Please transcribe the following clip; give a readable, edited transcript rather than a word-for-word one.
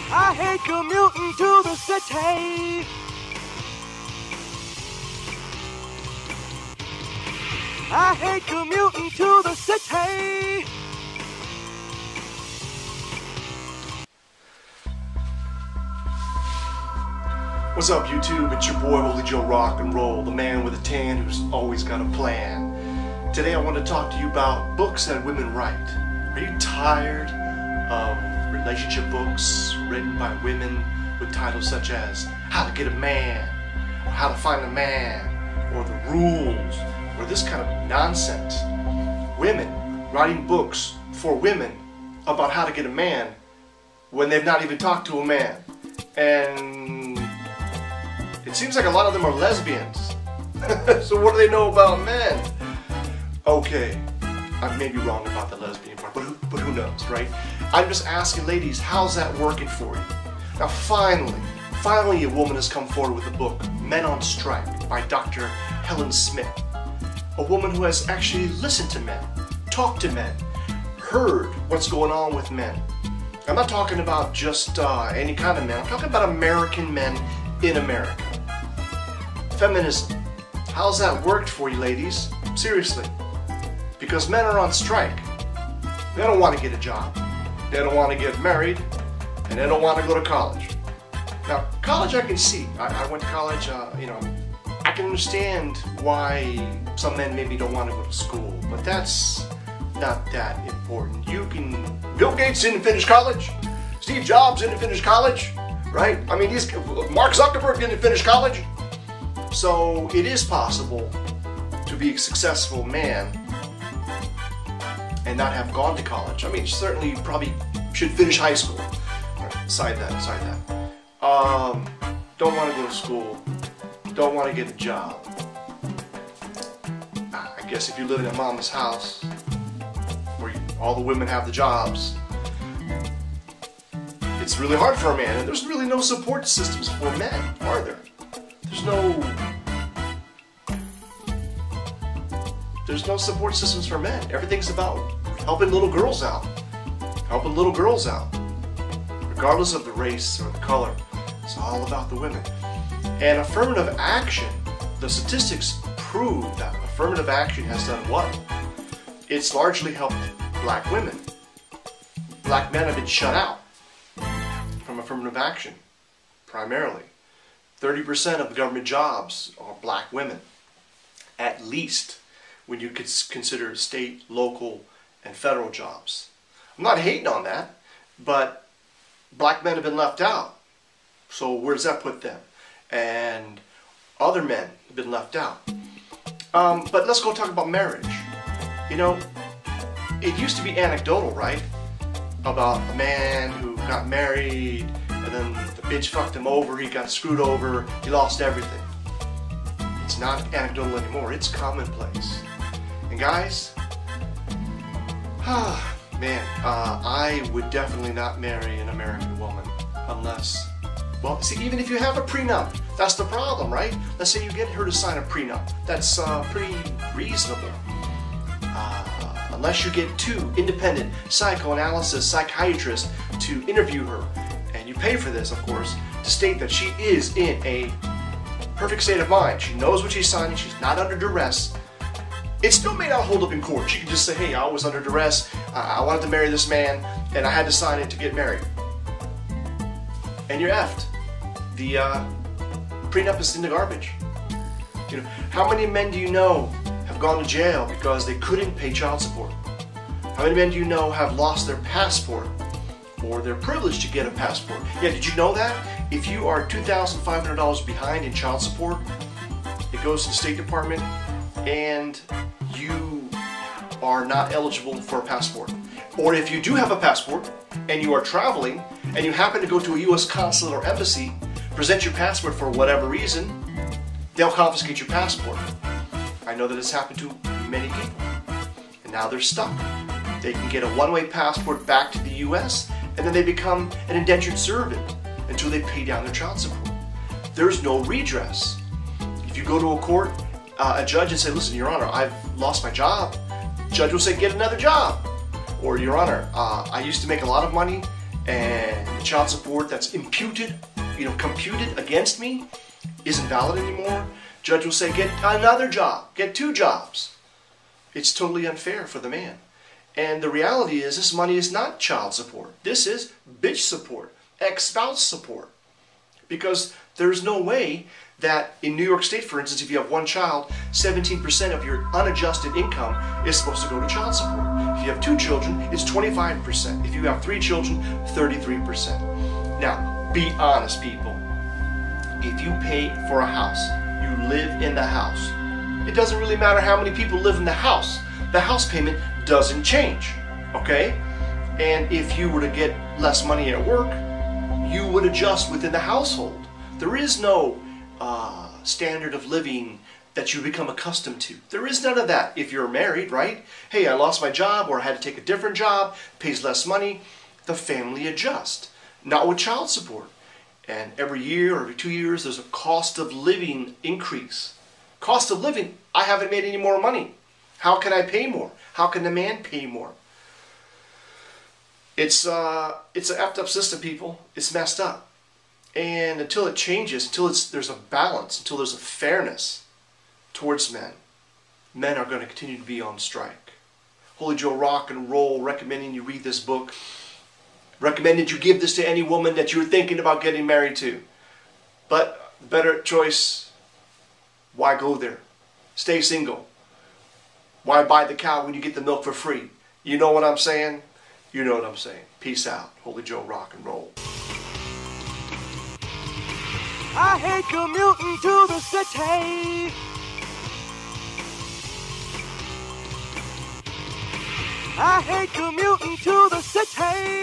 I hate commuting to the city. I hate commuting to the city. What's up, YouTube? It's your boy, Holy Joe Rock and Roll, the man with a tan who's always got a plan. Today I want to talk to you about books that women write. Are you tired of relationship books written by women with titles such as How to Get a Man, or How to Find a Man, or The Rules, or this kind of nonsense? Women writing books for women about how to get a man when they've not even talked to a man. And it seems like a lot of them are lesbians. So what do they know about men? Okay, I may be wrong about the lesbian part, but who knows, right? I'm just asking, ladies, how's that working for you? Now finally a woman has come forward with the book Men on Strike by Dr. Helen Smith. A woman who has actually listened to men, talked to men, heard what's going on with men. I'm not talking about just any kind of men. I'm talking about American men in America. Feminism. How's that worked for you, ladies? Seriously. Because men are on strike. They don't want to get a job. They don't want to get married. And they don't want to go to college. Now, college I can see. I went to college, I can understand why some men maybe don't want to go to school. But that's not that important. Bill Gates didn't finish college. Steve Jobs didn't finish college. Right? I mean, Mark Zuckerberg didn't finish college. So it is possible to be a successful man and not have gone to college. I mean, certainly you probably should finish high school. Side that. Don't want to go to school. Don't want to get a job. I guess if you're living at mama's house, where all the women have the jobs, it's really hard for a man. And there's really no support systems for men, are there? There's no support systems for men. Everything's about helping little girls out. Regardless of the race or the color. It's all about the women. And affirmative action, the statistics prove that affirmative action has done what? It's largely helped black women. Black men have been shut out from affirmative action, primarily. 30% of the government jobs are black women, at least when you could consider state, local, and federal jobs. I'm not hating on that, but black men have been left out. So where does that put them? And other men have been left out. But let's go talk about marriage. You know, it used to be anecdotal, right? About a man who got married, and then the bitch fucked him over, he got screwed over, he lost everything. It's not anecdotal anymore, it's commonplace. And guys, man, I would definitely not marry an American woman unless, well, see, even if you have a prenup, that's the problem, right? Let's say you get her to sign a prenup. That's pretty reasonable. Unless you get two independent psychiatrists to interview her, and you pay for this, of course, to state that she is in a perfect state of mind. She knows what she's signing, she's not under duress. It still may not hold up in court. She can just say, hey, I was under duress, I wanted to marry this man, and I had to sign it to get married. And you're effed. The prenup is in the garbage. You know, how many men do you know have gone to jail because they couldn't pay child support? How many men do you know have lost their passport or their privilege to get a passport? Yeah, did you know that? If you are $2,500 behind in child support, it goes to the State Department and you are not eligible for a passport. Or if you do have a passport and you are traveling and you happen to go to a U.S. consulate or embassy, present your passport for whatever reason, they'll confiscate your passport. I know that it's happened to many people. And now they're stuck. They can get a one-way passport back to the U.S. and then they become an indentured servant until they pay down their child support. There's no redress. If you go to a court, a judge and say, listen, Your Honor, I've lost my job, judge will say, get another job. Or, Your Honor, I used to make a lot of money and the child support that's computed against me isn't valid anymore, judge will say, get another job, get 2 jobs. It's totally unfair for the man. And the reality is, this money is not child support. This is bitch support, ex-spouse support. Because there's no way that in New York State, for instance, if you have 1 child, 17% of your unadjusted income is supposed to go to child support. If you have 2 children, it's 25%. If you have 3 children, 33%. Now, be honest, people. If you pay for a house, you live in the house. It doesn't really matter how many people live in the house. The house payment doesn't change, okay? And if you were to get less money at work, you would adjust within the household. There is no standard of living that you become accustomed to. There is none of that if you're married, right? Hey, I lost my job, or I had to take a different job, pays less money. The family adjusts. Not with child support. And every year or every 2 years, there's a cost of living increase. Cost of living, I haven't made any more money. How can I pay more? How can the man pay more? It's an effed up system, people. It's messed up. And until it changes, until there's a balance, until there's a fairness towards men, men are going to continue to be on strike. Holy Joe Rock and Roll recommending you read this book. Recommended you give this to any woman that you're thinking about getting married to. But the better choice, why go there? Stay single. Why buy the cow when you get the milk for free? You know what I'm saying? You know what I'm saying. Peace out. Holy Joe Rock and Roll. I hate commuting to the city. I hate commuting to the city.